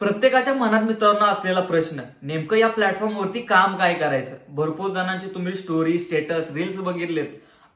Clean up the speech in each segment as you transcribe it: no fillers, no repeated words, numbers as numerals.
प्रत्येकाच्या मनात मित्रांनो असलेला प्रश्न, नेमकं या प्लॅटफॉर्मवरती काम काय करायचं। भरपूर जणांची तुम्ही स्टोरी, स्टेटस, रील्स बघितलेत।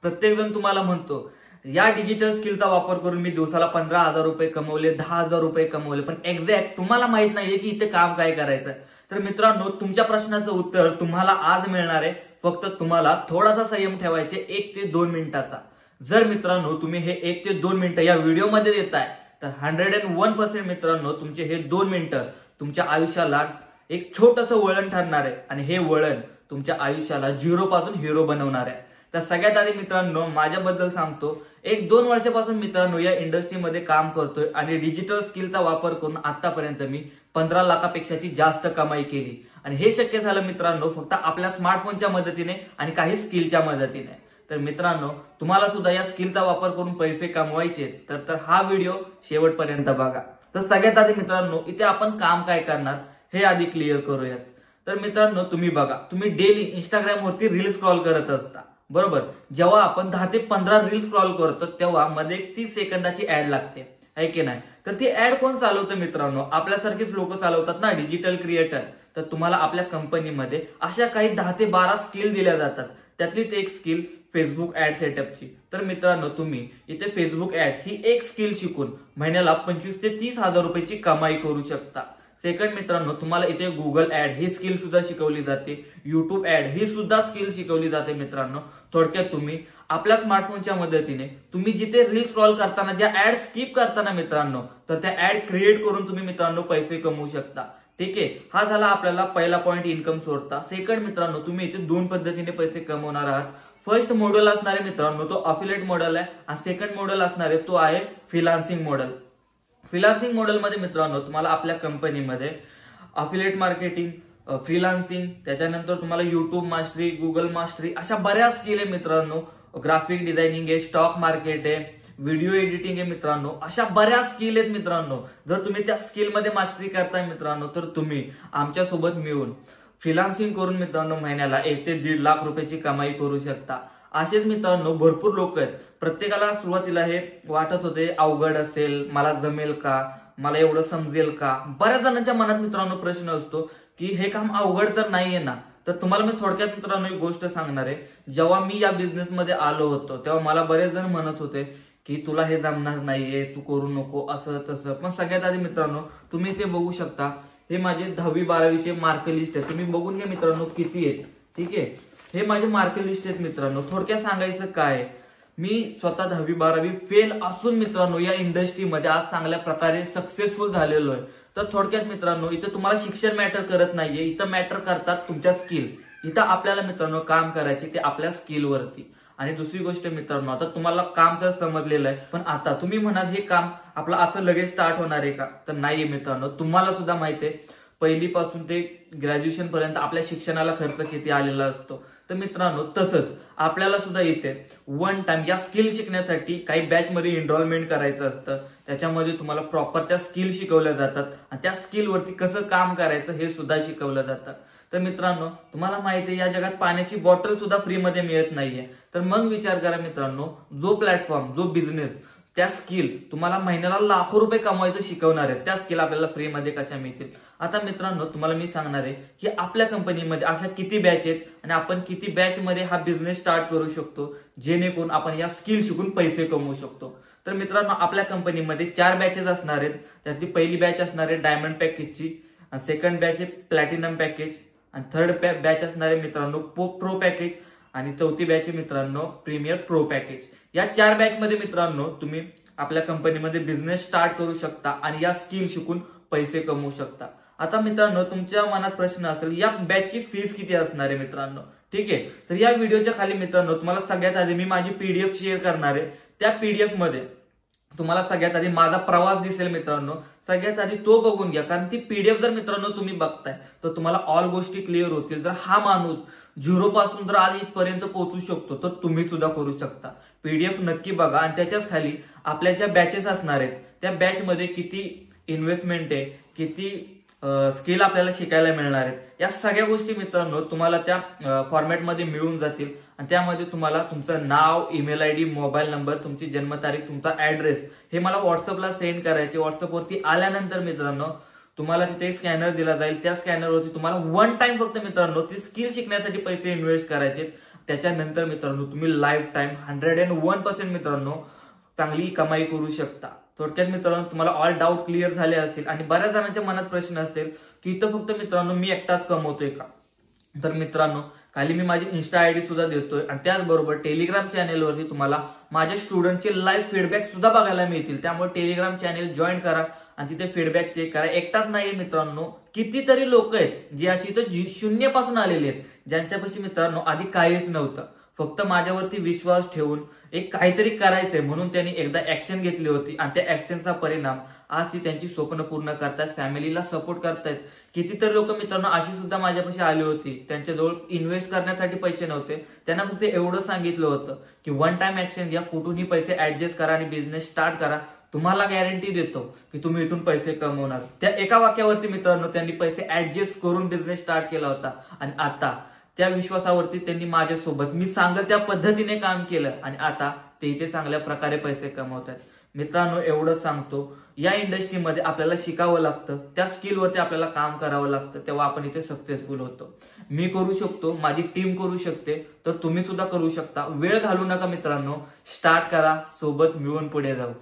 प्रत्येक जण तुम्हाला म्हणतो या डिजिटल स्किलचा वापर करून मी दिवसाला 15,000 रुपये कमवले, 10,000 रुपये कमवले, पण एक्झॅक्ट तुम्हाला माहित नाहीये की इथे काम काय करायचं। तर मित्रांनो, तुमच्या प्रश्नाचं उत्तर तुम्हाला आज मिळणार आहे। फक्त तुम्हाला थोडासा संयम ठेवायचे 1 ते 2 मिनिटाचा। जर मित्रांनो तुम्ही हे 1 ते 2 मिनिटं या व्हिडिओमध्ये देताय तर 101% मित्रांनो तुमचे हे 2 मिनिटं तुमच्या आयुष्याला एक छोटंसं वळण ठरणार आहे आणि हे वळण तुमच्या आयुष्याला झिरो पासून हिरो बनवणार आहे। तर सगळ्यात आधी मित्रांनो माझ्याबद्दल सांगतो, 1-2 वर्षापासून मित्रांनो या इंडस्ट्रीमध्ये काम करतोय आणि डिजिटल स्किलचा वापर करून आतापर्यंत मी 15 लाखापेक्षाची जास्त कमाई केली आणि हे शक्य झालं मित्रांनो फक्त आपल्या स्मार्टफोनच्या मदतीने आणि काही स्किलच्या मदतीने। तर मित्रांनो, तुम्हाला सुद्धा या स्किलचा वापर करून पैसे कमवायचे तर हा व्हिडिओ शेवटपर्यंत बघा। तर सगळ्यात आधी मित्रांनो इथे आपण काम काय करणार हे आधी क्लिअर करूयात। तर मित्रांनो तुम्ही बघा, तुम्ही डेली इंस्टाग्राम वरती रील स्क्रॉल करत असता, बरोबर। जेव्हा आपण 10 ते 15 रील स्क्रॉल करतो तेव्हा मध्ये 30 सेकंदाची ऍड लागते, आहे की नाही। तर ती ऍड कोण चालवतं मित्रांनो? आपल्यासारखेच लोक चालवतात ना, डिजिटल क्रिएटर। तर तुम्हाला आपल्या कंपनीमध्ये अशा काही 10 ते 12 स्किल दिल्या जातात, त्यातलीच एक स्किल फेसबुक ऍड सेटअपची। तर मित्रांनो तुम्ही इथे फेसबुक ऍड ही एक स्किल शिकून महिन्याला 25 ते 30,000 रुपयाची कमाई करू शकता। सेकंड मित्रांनो, तुम्हाला इथे गुगल ऍड ही स्किल सुद्धा शिकवली जाते, युट्यूब ऍड ही सुद्धा स्किल शिकवली जाते मित्रांनो। थोडक्यात तुम्ही आपल्या स्मार्टफोनच्या मदतीने तुम्ही जिथे रील स्क्रॉल करताना ज्या ऍड स्किप करताना मित्रांनो, तर त्या ऍड क्रिएट करून तुम्ही मित्रांनो पैसे कमवू शकता। ठीक आहे, हा झाला आपल्याला पहिला पॉइंट इन्कम सोर्सचा। सेकंड मित्रांनो, तुम्ही इथे 2 पद्धतीने पैसे कमवणार आहात। फर्स्ट मॉडेल असणार आहे मित्रांनो तो अफिलिएट मॉडेल आहे आणि सेकंड मॉडेल असणार आहे तो आहे फ्रीलान्सिंग मॉडेल। फ्रीलान्सिंग मॉडेल मध्ये मित्रांनो तुम्हाला आपल्या कंपनीमध्ये अफिलिएट मार्केटिंग, फ्रीलान्सिंग, त्याच्यानंतर तुम्हाला युट्यूब मास्टरी, गुगल मास्टरी अशा बऱ्याच स्किल आहे मित्रांनो। ग्राफिक डिझायनिंग आहे, स्टॉक मार्केट आहे, व्हिडिओ एडिटिंग आहे मित्रांनो, अशा बऱ्याच स्किल आहेत मित्रांनो। जर तुम्ही त्या स्किल मध्ये मास्टरी करताय मित्रांनो तर तुम्ही आमच्या सोबत मिळून फ्रीलान्सिंग करून मित्रांनो महिन्याला 1 ते 1.5 लाख रुपयाची कमाई करू शकता। असेच मित्रांनो भरपूर लोक आहेत। प्रत्येकाला सुरुवातीला हे वाटत होते अवघड असेल, मला जमेल का, मला एवढं समजेल का। बऱ्याच जणांच्या मनात मित्रांनो प्रश्न असतो की हे काम अवघड तर नाहीये ना। तर तुम्हाला मी थोडक्यात मित्रांनो एक गोष्ट सांगणार आहे। जेव्हा मी या बिझनेस मध्ये आलो होतो तेव्हा मला बरेच जण म्हणत होते की तुला हे जमणार नाहीये, तू करू नको, असं तसं। पण सगळ्यात आधी मित्रांनो तुम्ही ते बघू शकता, हे माझे 10वी-12वीचे मार्क लिस्ट आहे, तुम्ही बघून घ्या मित्रांनो किती आहेत। ठीक आहे, हे माझे मार्क लिस्ट आहेत मित्रांनो। थोडक्यात सांगायचं काय, मी स्वतः 10वी-12वी फेल असून मित्रांनो या इंडस्ट्रीमध्ये आज चांगल्या प्रकारे सक्सेसफुल झालेलो आहे। तर थोडक्यात मित्रांनो इथं तुम्हाला शिक्षण मॅटर करत नाहीये, इथं मॅटर करतात तुमच्या स्किल। इथं आपल्याला मित्रांनो काम करायचे ते आपल्या स्किल वरती। आणि दुसरी गोष्ट मित्रांनो, आता तुम्हाला काम तर समजलेलं आहे, पण आता तुम्ही म्हणाल हे काम आपलं असं लगेच स्टार्ट होणार आहे का? तर नाहीये मित्रांनो। तुम्हाला सुद्धा माहिती आहे पहिलीपासून ते ग्रॅज्युएशन पर्यंत आपल्या शिक्षणाला खर्च किती आलेला असतो। तर मित्रांनो तसंच आपल्याला सुद्धा इथे 1 टाइम या स्किल शिकण्यासाठी काही बॅच मध्ये एनरोलमेंट करायचं असतं। त्याच्यामध्ये तुम्हाला प्रॉपर त्या स्किल शिकवल्या जातात आणि त्या स्किल वरती कसं काम करायचं हे सुद्धा शिकवलं जातं। तर मित्रांनो तुम्हाला माहिती आहे या जगात पाण्याची बॉटल सुद्धा फ्री मध्ये मिळत नाहीये। तर मग विचार करा मित्रांनो, जो प्लॅटफॉर्म, जो बिझनेस, त्या स्किल तुम्हाला महिन्याला लाखो रुपये कमवायचं शिकवणार आहे, त्या स्किल आपल्याला फ्री मध्ये कशा मिळतील? आता मित्रांनो तुम्हाला मी सांगणार आहे की आपल्या कंपनीमध्ये अशा किती बॅच आहेत आणि आपण किती बॅच मध्ये हा बिझनेस स्टार्ट करू शकतो जेणेकरून आपण या स्किल शिकून पैसे कमवू शकतो। तर मित्रांनो आपल्या कंपनीमध्ये 4 बॅचेस असणार आहेत। त्यातली पहिली बॅच असणार आहे डायमंड पॅकेजची, सेकंड बॅच आहे प्लॅटिनम पॅकेज, आणि थर्ड बॅच असणार आहे मित्रांनो प्रो पॅकेज, आणि चौथी बॅच आहे मित्रांनो प्रीमियर प्रो पॅकेज। या 4 बॅच मध्ये मित्रांनो तुम्ही आपल्या कंपनीमध्ये बिझनेस स्टार्ट करू शकता आणि या स्किल शिकून पैसे कमवू शकता। आता मित्रांनो तुमच्या मनात प्रश्न असेल या बॅचची फीस किती असणार आहे मित्रांनो? ठीक आहे, तर या व्हिडिओच्या खाली मित्रांनो तुम्हाला सगळ्यात आधी मी माझी पीडीएफ शेअर करणार आहे। त्या पीडीएफ मध्ये तुम्हाला सगळ्यात आधी माझा प्रवास दिसेल मित्रांनो, सगळ्यात आधी तो बघून घ्या। कारण ती पीडीएफ जर मित्रांनो तुम्ही बघताय तर तुम्हाला ऑल गोष्टी क्लिअर होतील। जर हा माणूस 0 पासून जर आज इथपर्यंत पोहोचू शकतो तर तुम्ही सुद्धा करू शकता। पीडीएफ नक्की बघा आणि त्याच्याच खाली आपल्या ज्या बॅचेस असणार आहेत त्या बॅच मध्ये किती इन्व्हेस्टमेंट आहे, किती स्किल आपल्याला शिकायला मिळणार आहेत, या सगळ्या गोष्टी मित्रांनो तुम्हाला त्या फॉर्मॅटमध्ये मिळून जातील। आणि त्यामध्ये तुम्हाला तुमचं नाव, ईमेल आयडी, मोबाईल नंबर, तुमची जन्मतारीख, तुमचा ऍड्रेस हे मला व्हॉट्सअपला सेंड करायचे। व्हॉट्सअपवरती आल्यानंतर मित्रांनो तुम्हाला तिथे एक स्कॅनर दिला जाईल, त्या स्कॅनरवरती तुम्हाला वन टाइम फक्त मित्रांनो ती स्किल शिकण्यासाठी पैसे इन्व्हेस्ट करायचे. त्याच्यानंतर मित्रांनो तुम्ही लाईफ टाइम 101% मित्रांनो चांगली कमाई करू शकता. थोडक्यात मित्रांनो तुम्हाला ऑल डाऊट क्लिअर झाले असतील आणि बऱ्याच जणांच्या मनात प्रश्न असतील की इथं फक्त मित्रांनो मी एकटाच कमवतोय का. तर मित्रांनो खाली मी माझी इन्स्टा आयडी सुद्धा देतोय आणि त्याचबरोबर टेलिग्राम चॅनेलवरती तुम्हाला माझ्या स्टुडंटचे लाईव्ह फीडबॅक सुद्धा बघायला मिळतील. त्यामुळे टेलिग्राम चॅनेल जॉईन करा आणि तिथे फीडबॅक चेक करा. एकटाच नाहीये मित्रांनो, कितीतरी लोक आहेत जे अशी इथं शून्यपासून आलेले आहेत, ज्यांच्यापाशी मित्रांनो आधी काहीच नव्हतं. फक्त माझ्यावरती विश्वास ठेवून एक काहीतरी करायचंय म्हणून त्यांनी एकदा ऍक्शन घेतली होती आणि त्या ऍक्शनचा परिणाम आज ती त्यांची स्वप्न पूर्ण करतायत, फॅमिलीला सपोर्ट करतायत. कितीतरी लोक मित्रांनो अशी सुद्धा माझ्यापाशी आली होती, त्यांच्याजवळ इन्व्हेस्ट करण्यासाठी पैसे नव्हते. त्यांना फक्त एवढं सांगितलं होतं की वन टाइम ऍक्शन घ्या, कुठूनही पैसे ऍडजस्ट करा आणि बिझनेस स्टार्ट करा. तुम्हाला गॅरंटी देतो की तुम्ही इथून पैसे कमवणार. त्या एका वाक्यावरती मित्रांनो त्यांनी पैसे ऍडजस्ट करून बिझनेस स्टार्ट केला होता आणि आता त्या विश्वासावरती त्यांनी माझ्यासोबत मी सांगेल त्या पद्धतीने काम केलं आणि आता ते इथे चांगल्या प्रकारे पैसे कमवतात. मित्रांनो एवढं सांगतो, या इंडस्ट्रीमध्ये आपल्याला शिकावं लागतं, त्या स्किलवरती आपल्याला काम करावं लागतं, तेव्हा आपण इथे सक्सेसफुल होतो. मी करू शकतो, माझी टीम करू शकते, तर तुम्ही सुद्धा करू शकता. वेळ घालू नका मित्रांनो, स्टार्ट करा, सोबत मिळून पुढे जाऊ.